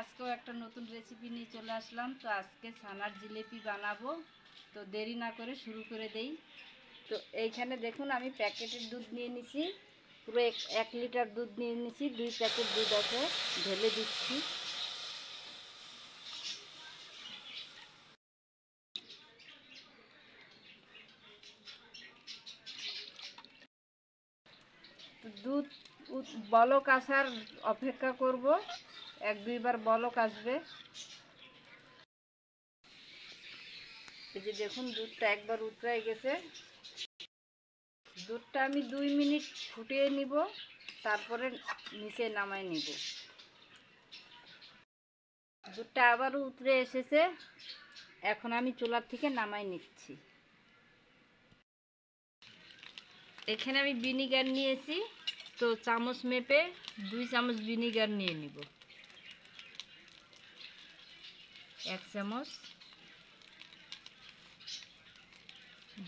আজকেও একটা নতুন রেসিপি নিয়ে চলে আসলাম। তো আজকে ছানার জিলিপি বানাবো। তো দেরি না করে শুরু করে দেই। তো এইখানে দেখুন আমি প্যাকেটের দুধ নিয়ে নিছি, পুরো 1 লিটার দুধ নিয়ে নিছি। 2 প্যাকেট দুধ আছে, ঢেলে দিচ্ছি। দুধ বলক আসার অপেক্ষা করব, 1-2 বার বলক আসবে। এই যে দেখুন দুধটা একবার উতরাই গেছে। দুধটা আমি 2 মিনিট ফুটিয়ে নিব, তারপরে নিচে নামাই নিব। দুধটা আবারও উতরে এসেছে, এখন আমি চুলার থেকে নামাই নিচ্ছি। এখানে আমি ভিনিগার নিয়েছি, তো চামচ মেপে 2 চামচ ভিনিগার নিয়ে নিব। 1 চামচ,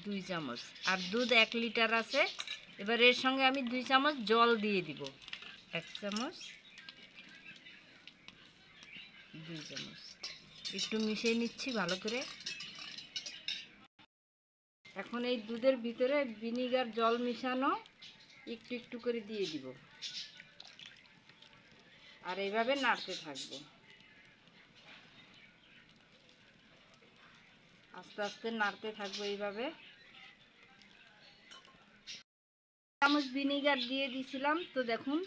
2 চামচ। আর দুধ 1 লিটার আছে। এবার এর সঙ্গে আমি 2 চামচ জল দিয়ে দিব। 1 চামচ, 2 চামচ। একটু মিশিয়ে নিচ্ছি ভালো করে। এখন এই দুধের ভিতরে ভিনিগার জল মিশানো একটু একটু করে দিয়ে দিব, আর এইভাবে নাড়তে থাকবো। আস্তে আস্তে নাড়তে থাকবো এইভাবে। চামচ ভিনিগার দিয়ে দিয়েছিলাম, তো দেখুন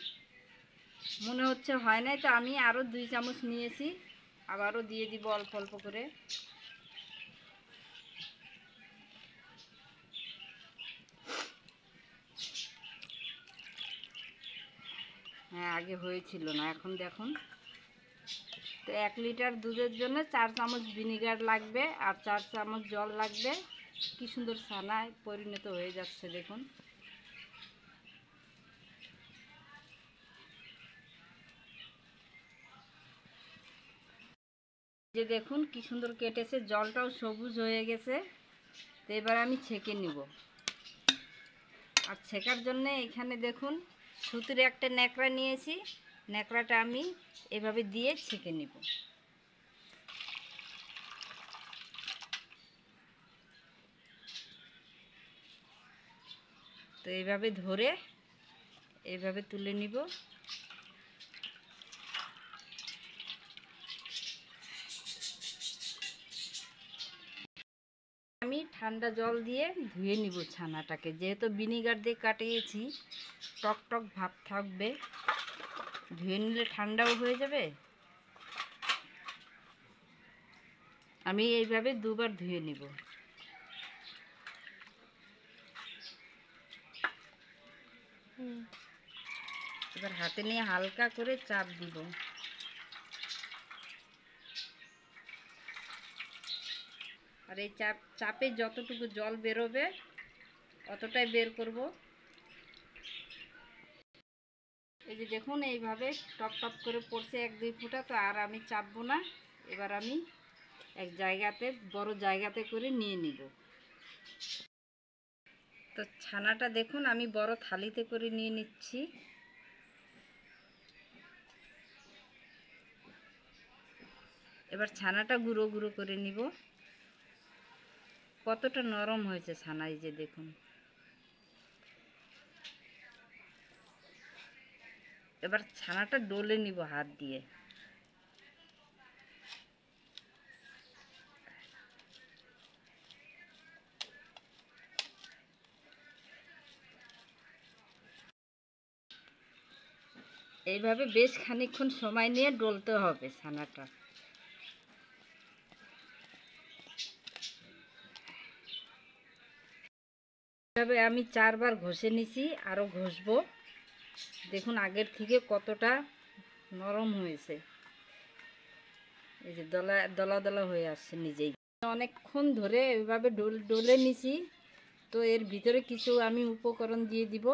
মনে হচ্ছে হয় নাই, তো আমি আরও 2 চামচ নিয়েছি, আবারও দিয়ে দিব অল্প অল্প করে। হ্যাঁ, আগে হয়েছিল না, এখন দেখুন। তো 1 লিটার দুধের জন্য 4 চামচ ভিনিগার লাগবে আর 4 চামচ জল লাগবে। কি সুন্দর ছানায় পরিণত হয়ে যাচ্ছে দেখুন। যে দেখুন কি সুন্দর কেটেছে, জলটাও সবুজ হয়ে গেছে। তো এবার আমি ছেঁকে নিব। আর ছেঁকার জন্য এখানে দেখুন সুতির একটা ন্যাকড়া নিয়েছি, ন্যাকড়াটা আমি এভাবে দিয়ে ছেঁকে নিব। তো এইভাবে ধরে এইভাবে তুলে নিব। আমি ঠান্ডা জল দিয়ে ধুয়ে নিব ছানাটাকে, যেহেতু ভিনিগার দিয়ে কাটিয়েছি, টক টক ভাব থাকবে। ধুয়ে নিলে ঠান্ডাও হয়ে যাবে। আমি এইভাবে 2 বার ধুয়ে নিব। এবার হাতে নিয়ে হালকা করে চাপ দিব। আর এই চাপে যতটুকু জল বেরোবে অতটাই বের করব। এই যে দেখুন এইভাবে টপ টপ করে পড়ছে 1-2 ফোঁটা। তো আর আমি চাপবো না, এবার আমি এক জায়গাতে বড় জায়গাতে করে নিয়ে নিব। তো ছানাটা দেখুন আমি বড় থালিতে করে নিয়ে নিচ্ছি। এবার ছানাটা গুঁড়ো গুঁড়ো করে নিব। কতটা নরম হয়েছে ছানা, এই যে দেখুন। এবার ছানাটা ডলে নিব হাত দিয়ে। এইভাবে বেশ খানিকক্ষণ সময় নিয়ে ডলতে হবে ছানাটা। এভাবে আমি 4 বার ঘষে নিছি, আরও ঘষবো। দেখুন আগের থেকে কতটা নরম হয়েছে। এই যে দলা দলা দলা হয়ে আসছে নিজেই। অনেকক্ষণ ধরে এইভাবে ডলে নিছি। তো এর ভিতরে কিছু আমি উপকরণ দিয়ে দিব।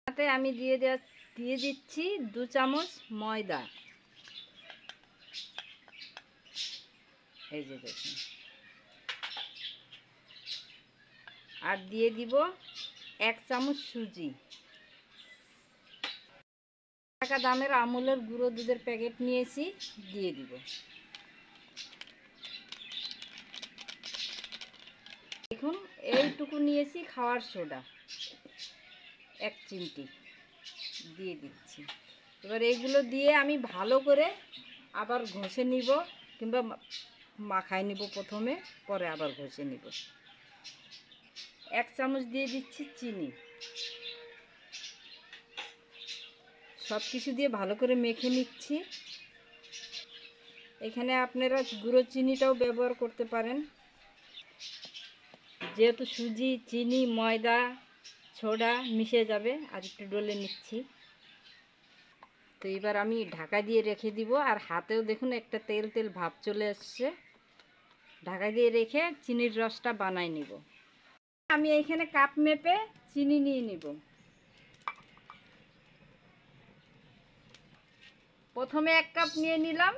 তাতে আমি দিয়ে দিচ্ছি 2 চামচ ময়দা। এই যে দেখুন। আর দিয়ে দিব 1 চামচ সুজি। টাকা দামের আমুলের গুঁড়ো দুধের প্যাকেট নিয়েছি, দিয়ে দিব। দেখুন এইটুকু নিয়েছি খাওয়ার সোডা 1 চিমটি দিয়ে দিচ্ছি। এবার এইগুলো দিয়ে আমি ভালো করে আবার ঘষে নিব, কিংবা মাখায় নিব প্রথমে, পরে আবার ঘষে নিব। 1 চামচ দিয়ে দিচ্ছি চিনি। সব কিছু দিয়ে ভালো করে মেখে নিচ্ছি। এখানে আপনারা গুঁড়ো চিনিটাও ব্যবহার করতে পারেন, যেহেতু সুজি, চিনি, ময়দা, সোডা মিশে যাবে। আর একটু ডলে নিচ্ছি। তো এবার আমি ঢাকা দিয়ে রেখে দিব। আর হাতেও দেখুন একটা তেল তেল ভাব চলে আসছে। ঢাকা দিয়ে রেখে চিনির রসটা বানাই নিব। আমি এইখানে কাপ মেপে চিনি নিয়ে নিব। প্রথমে 1 কাপ নিয়ে নিলাম।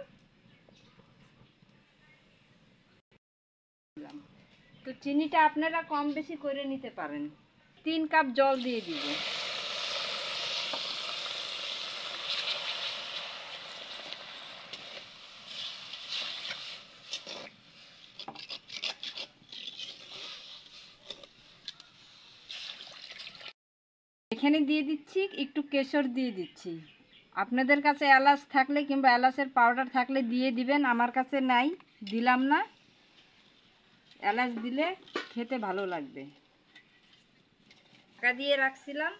তো চিনিটা আপনারা কম বেশি করে নিতে পারেন। 3 কাপ জল দিয়ে দিব। এখানে দিয়ে দিচ্ছি একটু কেশর দিয়ে দিচ্ছি। আপনাদের কাছে এলাচ থাকলে কিংবা এলাচের পাউডার থাকলে দিয়ে দিবেন, আমার কাছে নাই, দিলাম না। এলাচ দিলে খেতে ভালো লাগবে। ঢাকা দিয়ে রাখছিলাম।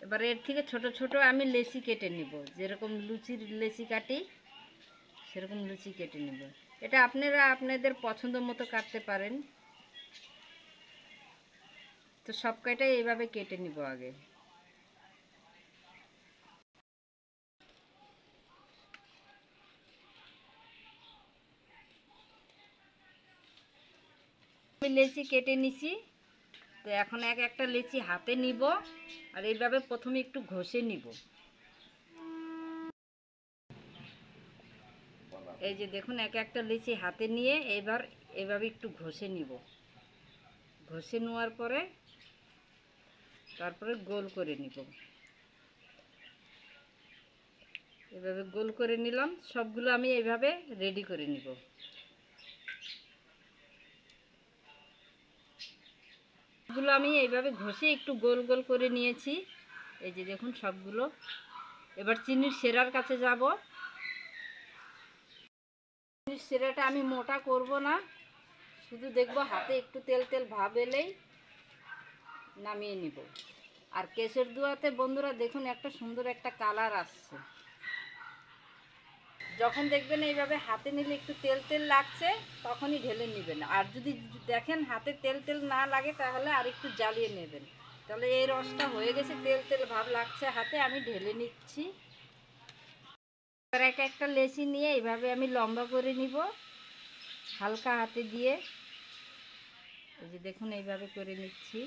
এবার এর থেকে ছোট ছোট আমি লেচি কেটে নিব, যেরকম লুচির লেচি কাটি সেরকম লুচি কেটে নিব। এটা আপনারা আপনাদের পছন্দ মতো কাটতে পারেন। তো সব কয়টাই এইভাবে কেটে নিব আগে। আমি লেচি কেটে নিছি। তো এখন এক একটা লেচি হাতে নিব, আর এইভাবে প্রথমে একটু ঘষে নিব। এই যে দেখুন এক একটা লেচি হাতে নিয়ে এবার এইভাবে একটু ঘষে নিব। ঘষে নেওয়ার পরে তারপরে গোল করে নিব। এভাবে গোল করে নিলাম। সবগুলো আমি এইভাবে রেডি করে নিব। সবগুলো আমি এইভাবে ঘষে একটু গোল গোল করে নিয়েছি। এই যে দেখুন সবগুলো। এবার চিনির সেরার কাছে যাব। চিনির সেরাটা আমি মোটা করব না, শুধু দেখব হাতে একটু তেল তেল ভাব এলেই নামিয়ে নিব। আর কেশর দুয়াতে বন্ধুরা দেখুন একটা সুন্দর একটা কালার আসছে। যখন দেখবেন এইভাবে হাতে নিলে একটু তেল তেল লাগছে, তখনই ঢেলে নেবেন। আর যদি দেখেন হাতে তেল তেল না লাগে, তাহলে আর একটু জ্বালিয়ে নেবেন। তাহলে এই রসটা হয়ে গেছে, তেল তেল ভাব লাগছে হাতে, আমি ঢেলে নিচ্ছি। এবার এক একটা লেচি নিয়ে এইভাবে আমি লম্বা করে নিব হালকা হাতে দিয়ে। এই যে দেখুন এইভাবে করে নিচ্ছি।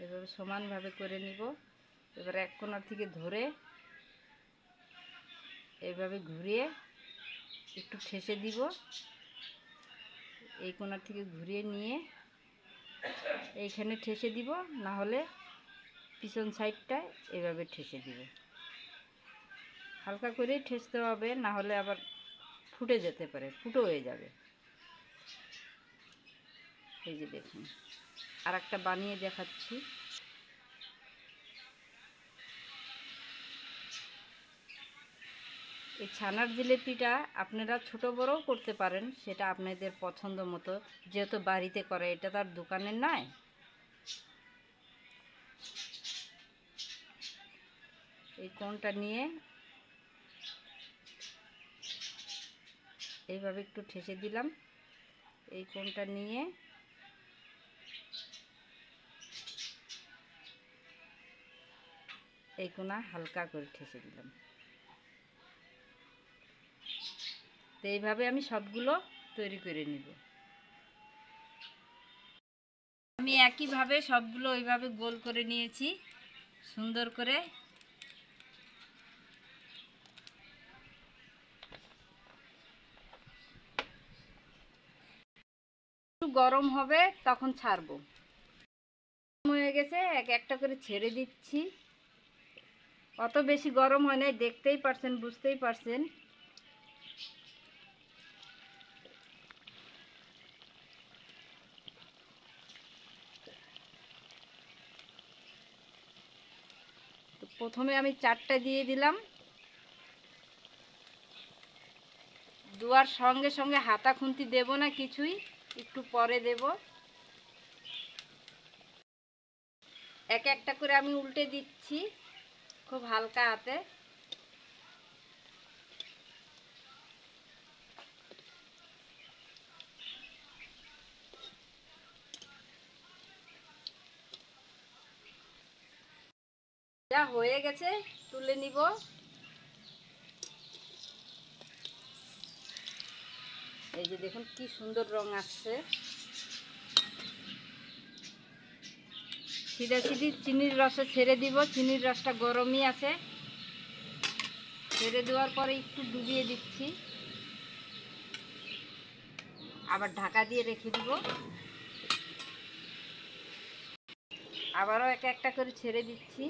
এভাবে সমানভাবে করে নিব। এবার এক কোণা থেকে ধরে এইভাবে ঘুরিয়ে একটু ঠেসে দিব। এই কোণা থেকে ঘুরিয়ে নিয়ে এইখানে ঠেসে দিব, না হলে পিছন সাইডটায় এভাবে ঠেসে দিব। হালকা করেই ঠেসতে হবে, না হলে আবার ফুটে যেতে পারে, ফুটো হয়ে যাবে। এই যে দেখুন আর একটা বানিয়ে দেখাচ্ছি। এই ছানার জিলিপিটা আপনারা ছোট বড়ও করতে পারেন, সেটা আপনাদের পছন্দ মতো। যেহেতু বাড়িতে করে, এটা তো আর দোকানের নয়। এই কোণটা নিয়ে এইভাবে একটু ঠেসে দিলাম। এই কোণটা নিয়ে এই কোণা হালকা করে ঠেসে দিলাম। তো এইভাবে আমি সবগুলো তৈরি করে নিব। আমি একইভাবে সবগুলো ওইভাবে গোল করে নিয়েছি সুন্দর করে। একটু গরম হবে তখন ছাড়বো। হয়ে গেছে, এক একটা করে ছেড়ে দিচ্ছি। অত বেশি গরম হয় নাই, দেখতেই পারছেন, বুঝতেই পারছেন। তো প্রথমে আমি 4টা দিয়ে দিলাম, দেওয়ার সঙ্গে সঙ্গে হাতা খুন্তি দেব না কিছুই, একটু পরে দেব। এক একটা করে আমি উল্টে দিচ্ছি খুব হালকা হাতে। যা হয়ে গেছে তুলে নিব। এই যে দেখুন কি সুন্দর রং আসছে। সিধা সিধি চিনির রসে ছেড়ে দিব, চিনির রসটা গরমই আছে। ছেড়ে দেওয়ার পরে একটু ডুবিয়ে দিচ্ছি, আবার ঢাকা দিয়ে রেখে দিব। আবারও এক একটা করে ছেড়ে দিচ্ছি।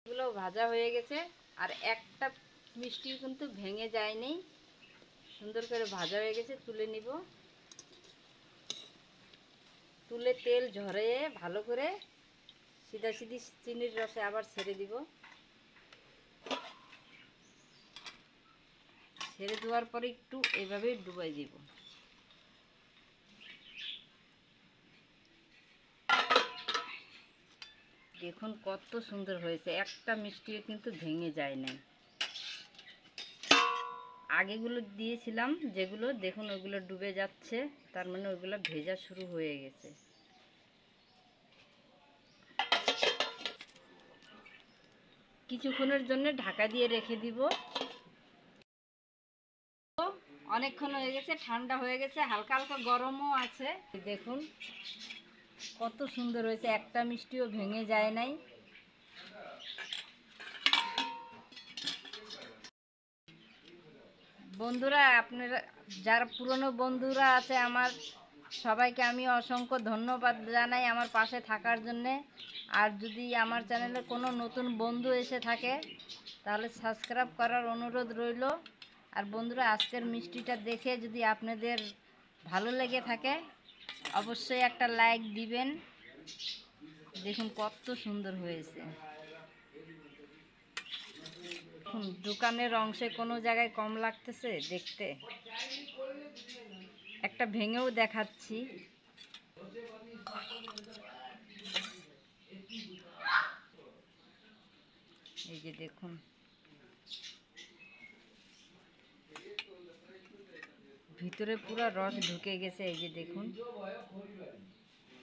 এগুলো ভাজা হয়ে গেছে, আর একটা মিষ্টি কিন্তু ভেঙে যায়নি, সুন্দর করে ভাজা হয়ে গেছে। তুলে নিব, তুলে তেল ঝরিয়ে ভালো করে সিধা সিধি চিনির রসে আবার ছেড়ে দিব। ছেড়ে দেওয়ার পরে একটু এভাবেই ডুবাই দিব। দেখুন কত সুন্দর হয়েছে, একটা মিষ্টিও কিন্তু ভেঙে যায় নাই। আগেগুলো দিয়েছিলাম যেগুলো, দেখুন ওগুলো ডুবে যাচ্ছে, তার মানে ওগুলো ভেজা শুরু হয়ে গেছে। কিছুক্ষণের জন্য ঢাকা দিয়ে রেখে দিব। অনেকক্ষণ হয়ে গেছে, ঠান্ডা হয়ে গেছে, হালকা হালকা গরমও আছে। দেখুন কত সুন্দর হয়েছে, একটা মিষ্টিও ভেঙে যায় নাই। বন্ধুরা, আপনারা যারা পুরনো বন্ধুরা আছে আমার, সবাইকে আমি অসংখ্য ধন্যবাদ জানাই আমার পাশে থাকার জন্যে। আর যদি আমার চ্যানেলে কোনো নতুন বন্ধু এসে থাকে তাহলে সাবস্ক্রাইব করার অনুরোধ রইল। আর বন্ধুরা, আজকের মিষ্টিটা দেখে যদি আপনাদের ভালো লেগে থাকে অবশ্যই একটা লাইক দিবেন। দেখুন কত সুন্দর হয়েছে। দোকানের অংশে কোনো জায়গায় কম লাগতেছে দেখতে, একটা ভেঙেও দেখাচ্ছি। এই যে দেখুন ভিতরে পুরো রস ঢুকে গেছে, এই যে দেখুন,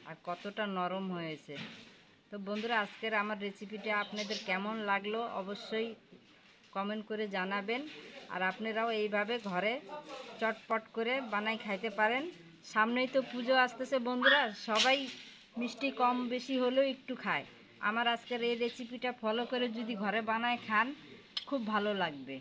আর কতটা নরম হয়েছে। তো বন্ধুরা, আজকের আমার রেসিপিটা আপনাদের কেমন লাগলো অবশ্যই কমেন্ট করে জানাবেন। আর আপনারাও এইভাবে ঘরে চটপট করে বানাই খাইতে পারেন। সামনেই তো পুজো আসতেছে বন্ধুরা, সবাই মিষ্টি কম বেশি হলেও একটু খায়। আমার আজকের এই রেসিপিটা ফলো করে যদি ঘরে বানায় খান খুব ভালো লাগবে।